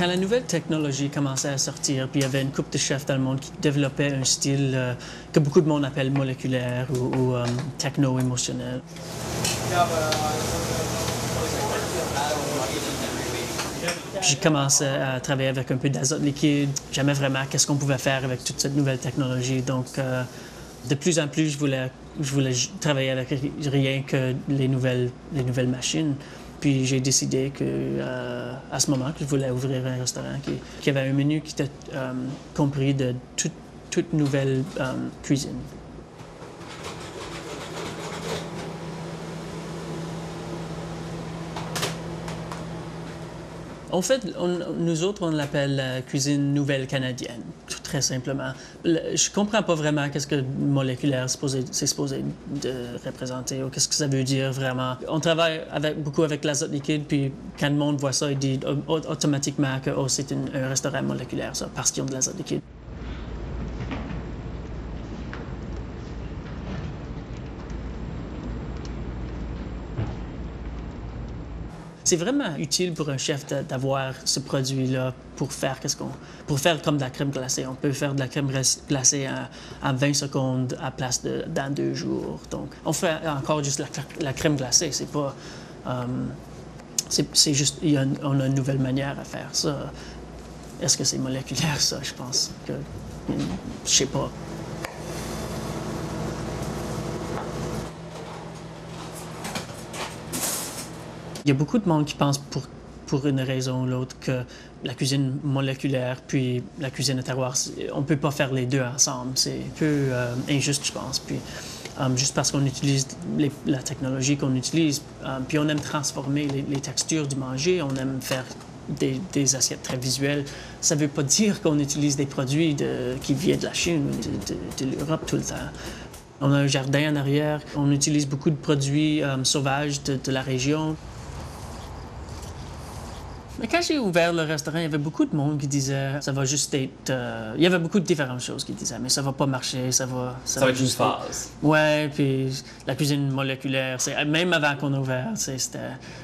Quand la nouvelle technologie commençait à sortir, puis il y avait une couple de chefs dans le monde qui développaient un style que beaucoup de monde appelle moléculaire ou techno-émotionnel. J'ai commencé à travailler avec un peu d'azote liquide. J'aimais vraiment qu'est-ce qu'on pouvait faire avec toute cette nouvelle technologie. Donc, de plus en plus, je voulais travailler avec rien que les nouvelles machines. Puis j'ai décidé à ce moment que je voulais ouvrir un restaurant qui avait un menu qui était compris de toute nouvelle cuisine. En fait, nous autres, on l'appelle la cuisine nouvelle canadienne, très simplement. Je comprends pas vraiment qu'est-ce que moléculaire c'est supposé de représenter ou qu'est-ce que ça veut dire vraiment. On travaille beaucoup avec l'azote liquide, puis quand le monde voit ça, il dit automatiquement que c'est un restaurant moléculaire, ça, parce qu'ils ont de l'azote liquide. C'est vraiment utile pour un chef d'avoir ce produit-là pour faire comme de la crème glacée. On peut faire de la crème glacée en 20 secondes à place dans 2 jours. Donc, on fait encore juste la crème glacée. C'est pas... c'est juste... on a une nouvelle manière à faire ça. Est-ce que c'est moléculaire, ça? Je pense que... Je sais pas. Il y a beaucoup de monde qui pense pour une raison ou l'autre que la cuisine moléculaire puis la cuisine à terroir, on ne peut pas faire les deux ensemble. C'est un peu injuste, je pense. Puis, juste parce qu'on utilise la technologie qu'on utilise, puis on aime transformer les textures du manger, on aime faire des assiettes très visuelles. Ça ne veut pas dire qu'on utilise des produits qui viennent de la Chine ou de l'Europe tout le temps. On a un jardin en arrière, on utilise beaucoup de produits sauvages de la région. Mais quand j'ai ouvert le restaurant, il y avait beaucoup de monde qui disait ça va juste être... il y avait beaucoup de différentes choses qui disaient mais ça va pas marcher, ça va être juste une phase. Ouais, puis la cuisine moléculaire, même avant qu'on a ouvert,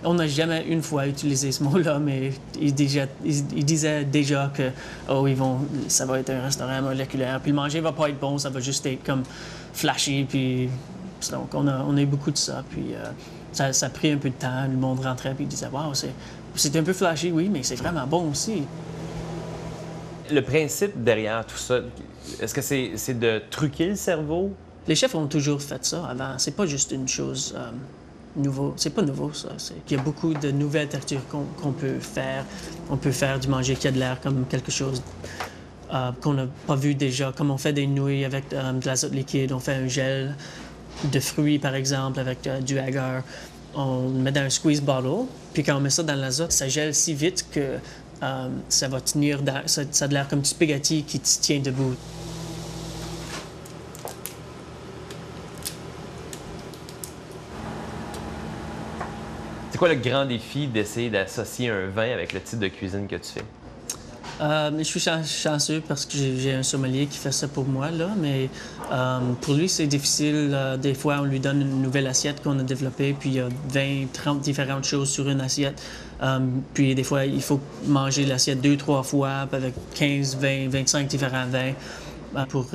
on n'a jamais une fois utilisé ce mot-là, mais ils disaient déjà que ça va être un restaurant moléculaire, puis le manger va pas être bon, ça va juste être comme flashy, puis donc on a eu beaucoup de ça, puis ça a pris un peu de temps, le monde rentrait puis il disait waouh, c'est un peu flashy, oui, mais c'est vraiment bon aussi. Le principe derrière tout ça, est-ce que c'est de truquer le cerveau? Les chefs ont toujours fait ça avant. C'est pas juste une chose nouveau. C'est pas nouveau, ça. Il y a beaucoup de nouvelles textures qu'on peut faire. On peut faire du manger qui a de l'air comme quelque chose qu'on n'a pas vu déjà. Comme on fait des nouilles avec de l'azote liquide, on fait un gel de fruits, par exemple, avec du agar. On le met dans un squeeze bottle, puis quand on met ça dans l'azote, ça gèle si vite que ça va tenir, ça a l'air comme du spaghetti qui tient debout. C'est quoi le grand défi d'essayer d'associer un vin avec le type de cuisine que tu fais? Je suis chanceux parce que j'ai un sommelier qui fait ça pour moi, là, mais pour lui, c'est difficile. Des fois, on lui donne une nouvelle assiette qu'on a développée, puis il y a 20, 30 différentes choses sur une assiette. Puis des fois, il faut manger l'assiette 2-3 fois avec 15, 20, 25 différents vins pour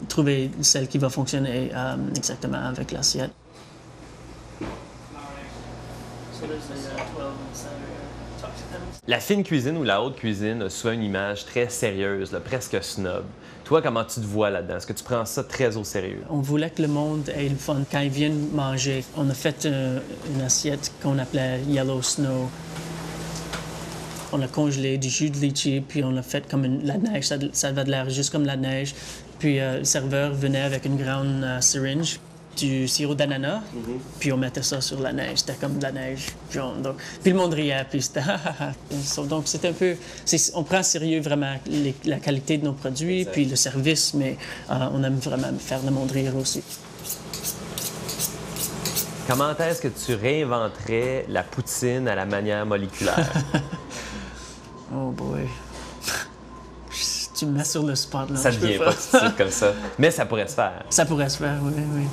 trouver celle qui va fonctionner exactement avec l'assiette. La fine cuisine ou la haute cuisine a souvent une image très sérieuse, là, presque snob. Toi, comment tu te vois là-dedans? Est-ce que tu prends ça très au sérieux? On voulait que le monde ait le fun. Quand ils viennent manger, on a fait une assiette qu'on appelait Yellow Snow. On a congelé du jus de litchi, puis on a fait comme la neige. Ça avait de l'air juste comme la neige. Puis le serveur venait avec une grande syringe, du sirop d'ananas, puis on mettait ça sur la neige. C'était comme de la neige jaune. Donc, puis le monde riait, puis c'était donc c'est un peu... on prend sérieux vraiment la qualité de nos produits, exact, puis le service, mais on aime vraiment faire le monde rire aussi. Comment est-ce que tu réinventerais la poutine à la manière moléculaire? Oh boy. Tu me mets sur le spot, là. Ça ne vient pas tout de suite comme ça. Mais ça pourrait se faire. Ça pourrait se faire, oui, oui.